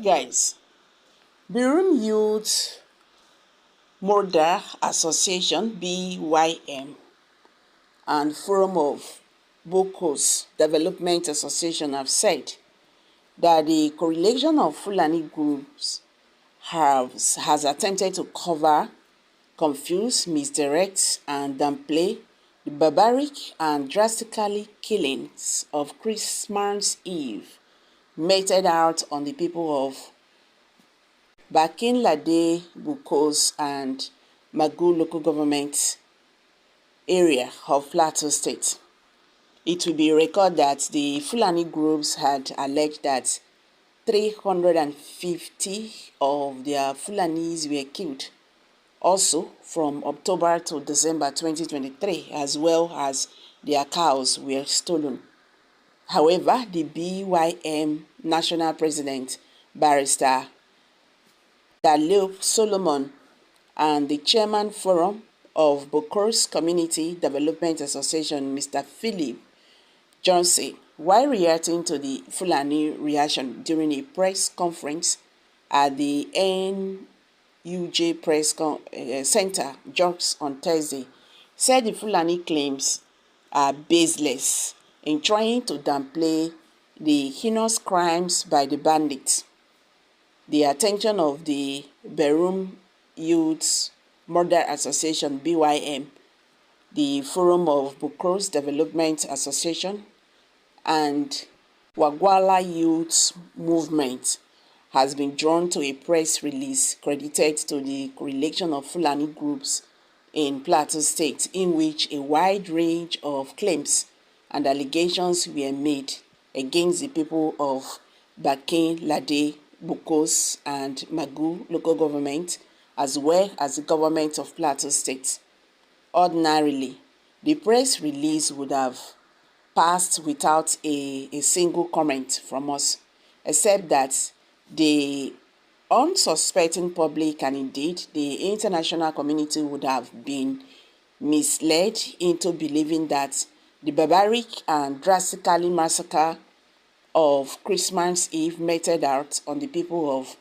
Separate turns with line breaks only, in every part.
guys, Birum Youth Murder Association (BYM) and Forum of Bokos Development Association have said that the correlation of Fulani groups has attempted to cover, confuse, misdirect, and downplay the barbaric and drastically killings of Christmas Eve meted out on the people of Killings-Plateau, Bukos, and Magu local government area of Plateau State. It will be recorded that the Fulani groups had alleged that 350 of their Fulanis were killed. Also, from October to December 2023, as well as their cows were stolen. However, the BYM National President, Barrister Dalip Solomon, and the Chairman Forum of Bokos Community Development Association, Mr. Philip Johnson, while reacting to the Fulani reaction during a press conference at the NUJ Press Center, Jos, on Thursday, said the Fulani claims are baseless in trying to downplay the heinous crimes by the bandits. The attention of the Birum Youth Murder Association (BYM), the Forum of Bokos Development Association, and Wagwala Youth Movement has been drawn to a press release credited to the correlation of Fulani groups in Plateau State, in which a wide range of claims and allegations were made against the people of Killings-Plateau, Bukos, and Magu local government, as well as the government of Plateau State. Ordinarily, the press release would have passed without a single comment from us, except that the unsuspecting public and indeed the international community would have been misled into believing that the barbaric and drastically massacre of Christmas Eve meted out on the people of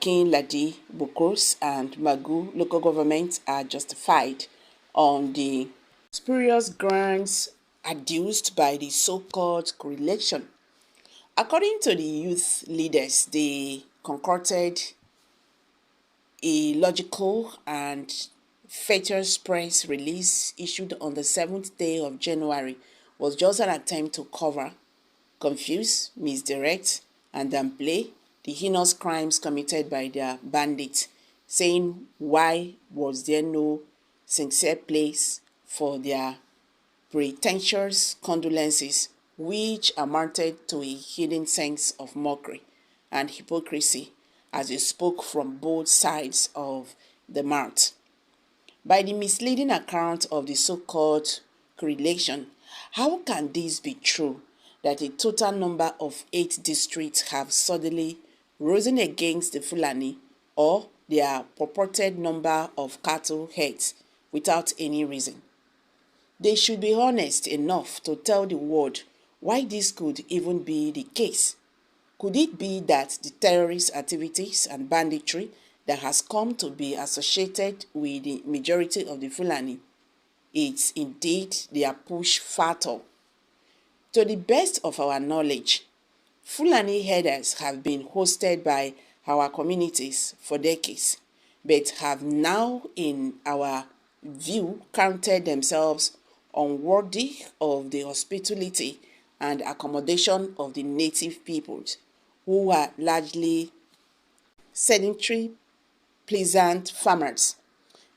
Killings-Plateau, Bukos, and Magu local governments are justified on the spurious grounds adduced by the so-called correlation. According to the youth leaders, they concocted a logical and features press release issued on the 7th day of January was just an attempt to cover, confuse, misdirect, and downplay the heinous crimes committed by their bandits, saying why was there no sincere place for their pretentious condolences, which amounted to a hidden sense of mockery and hypocrisy as they spoke from both sides of the mouth. By the misleading account of the so-called correlation, how can this be true that a total number of 8 districts have suddenly risen against the Fulani or their purported number of cattle heads without any reason? They should be honest enough to tell the world why this could even be the case. Could it be that the terrorist activities and banditry that has come to be associated with the majority of the Fulani is indeed their push factor? To the best of our knowledge, Fulani herders have been hosted by our communities for decades, but have now, in our view, counted themselves unworthy of the hospitality and accommodation of the native peoples, who are largely sedentary, pleasant farmers.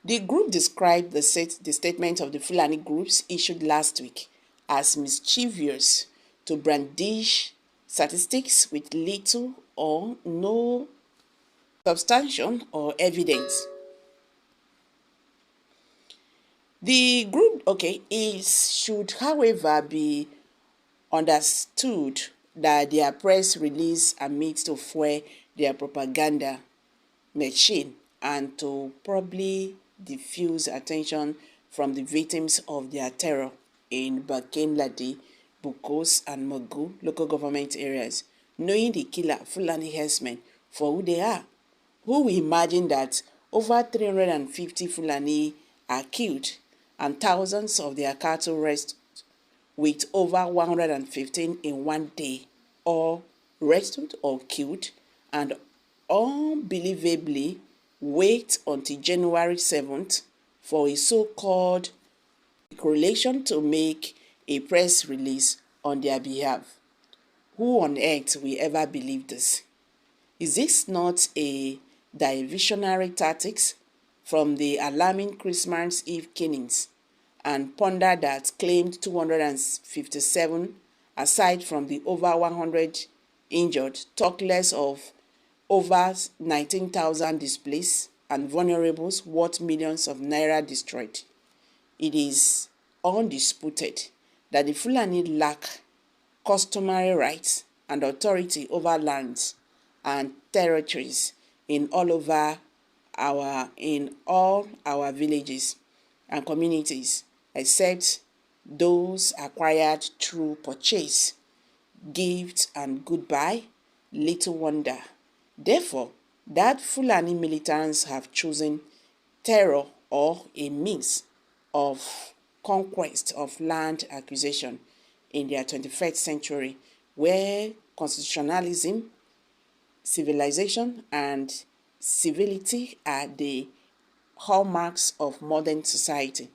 The group described the statement of the Fulani groups issued last week as mischievous to brandish statistics with little or no substantiation or evidence. The group, should, however, be understood that their press release admits to fuel their propaganda machine and to probably diffuse attention from the victims of their terror in Killings-Plateau, Bukos, and Magu local government areas, knowing the killer Fulani herdsmen for who they are. Who will imagine that over 350 Fulani are killed and thousands of their cattle rest with over 115 in one day, or rescued or killed, and unbelievably wait until January 7th for a so-called correlation to make a press release on their behalf. Who on earth will ever believe this? Is this not a diversionary tactics from the alarming Christmas Eve killings and plunder that claimed 257, aside from the over 100 injured, talk less of over 19,000 displaced and vulnerables worth millions of naira destroyed? It is undisputed that the Fulani lack customary rights and authority over lands and territories in all our villages and communities, except those acquired through purchase, gift, and goodbye. Little wonder, therefore, that Fulani militants have chosen terror or a means of conquest of land acquisition in their 21st century, where constitutionalism, civilization, and civility are the hallmarks of modern society.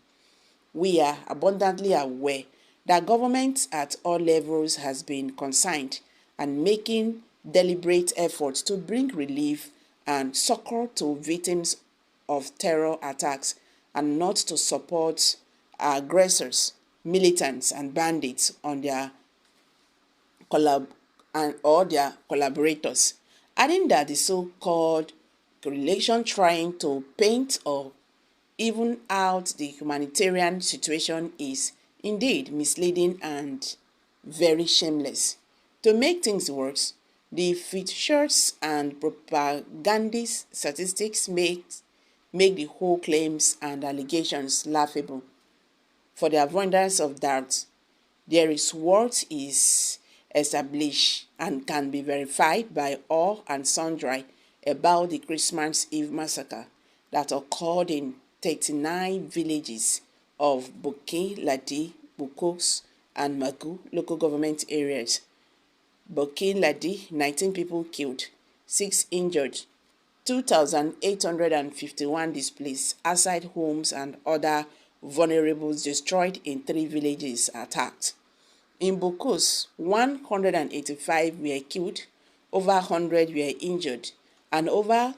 We are abundantly aware that government at all levels has been concerned and making deliberate efforts to bring relief and succor to victims of terror attacks, and not to support aggressors, militants, and bandits on their or their collaborators, adding that the so-called correlation trying to paint or even out the humanitarian situation is indeed misleading and very shameless. To make things worse, the fictitious and propagandist statistics make the whole claims and allegations laughable. For the avoidance of doubt, there is what is established and can be verified by all and sundry about the Christmas Eve massacre that occurred in 39 villages of Bokin-Ladi, Bukos, and Magu local government areas. Bokin-Ladi, 19 people killed, 6 injured, 2,851 displaced, outside homes and other vulnerables destroyed in 3 villages attacked. In Bokos, 185 were killed, over 100 were injured, and over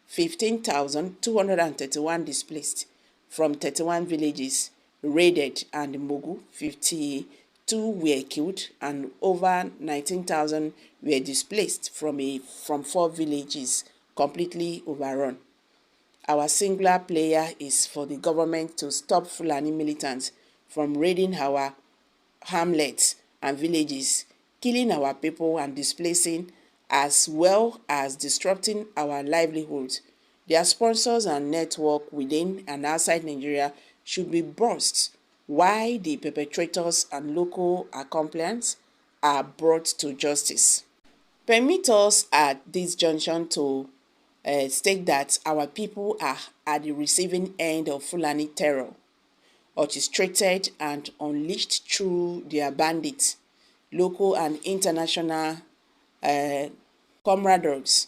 15,231 displaced from 31 villages raided, and in Mogu, 52 were killed and over 19,000 were displaced from 4 villages completely overrun. Our singular prayer is for the government to stop Fulani militants from raiding our hamlets and villages, killing our people and displacing, as well as disrupting our livelihoods. Their sponsors and network within and outside Nigeria should be burst, while the perpetrators and local accomplices are brought to justice. Permit us at this junction to state that our people are at the receiving end of Fulani terror, orchestrated and unleashed through their bandits, local and international camaraderies.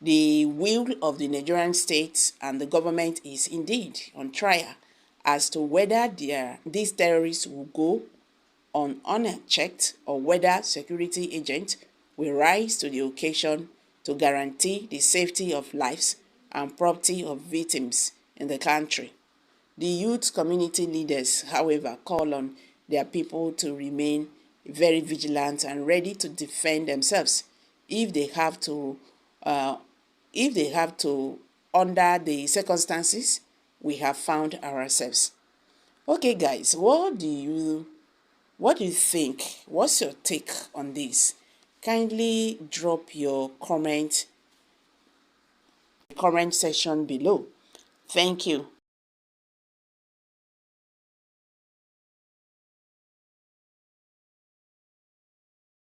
The will of the Nigerian state and the government is indeed on trial as to whether these terrorists will go on unchecked or whether security agents will rise to the occasion to guarantee the safety of lives and property of victims in the country. The youth community leaders, however, call on their people to remain very vigilant and ready to defend themselves if they have to, under the circumstances we have found ourselves. Okay, guys, what do you think? What's your take on this? Kindly drop your comment section below. Thank you.